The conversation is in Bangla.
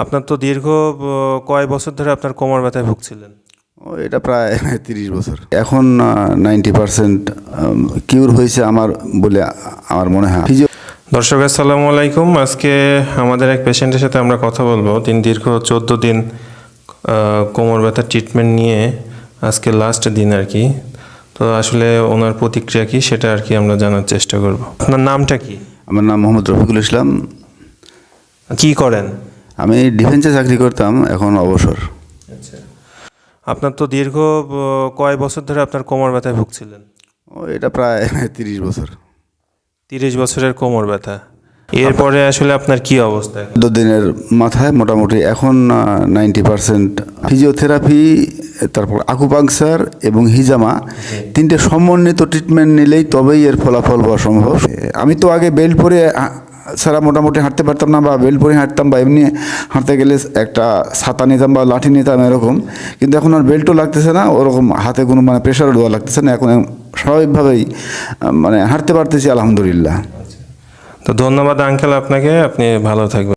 আপনার তো দীর্ঘ কয় বছর ধরে আপনার কোমর ব্যথায় ভুগছিলেন? এটা প্রায় 30 বছর। এখন 90% কিউর হয়েছে আমার বলে আমার মনে হয়। দর্শক আসসালামু আলাইকুম। আজকে আমাদের এক পেশেন্টের সাথে আমরা কথা বলবো। তিনি দীর্ঘ 14 দিন কোমর ব্যথার ট্রিটমেন্ট নিয়ে আজকে লাস্ট দিন আর কি। তো আসলে ওনার প্রতিক্রিয়া কি সেটা আর কি আমরা জানার চেষ্টা করব। আপনার নামটা কি? আমার নাম মোহাম্মদ রফিকুল ইসলাম। কি করেন? আমি ডিফেন্সে চাকরি করতাম, এখন অবসর। আচ্ছা, আপনার তো দীর্ঘ কয় বছর ধরে আপনার কোমর ব্যথায় ভুগছিলেন? এটা প্রায় 30 বছর। 30 বছরের কোমর ব্যথা। এরপরে আসলে আপনার কি অবস্থা? 14 দিনের মাথায় মোটামুটি এখন 90% ফিজিওথেরাপি, তারপর আকুপাংচার এবং হিজামা, তিনটে সমন্বিত ট্রিটমেন্ট নিলেই তবেই এর ফলাফল হওয়া সম্ভব। আমি তো আগে বেল্ট পরে ছাড়া মোটামুটি হাঁটতে পারতাম না, বা বেল্ট পরে হাঁটতাম, বা এমনি হাঁটতে গেলে একটা ছাতা নিতাম বা লাঠি নিতাম এরকম। কিন্তু এখন আর বেল্টও লাগতেছে না, ওরকম হাতে কোনো প্রেশারও দেওয়া লাগতেছে না। এখন স্বাভাবিকভাবেই হাঁটতে পারতেছি, আলহামদুলিল্লাহ। তো ধন্যবাদ আঙ্কেল আপনাকে, আপনি ভালো থাকবেন।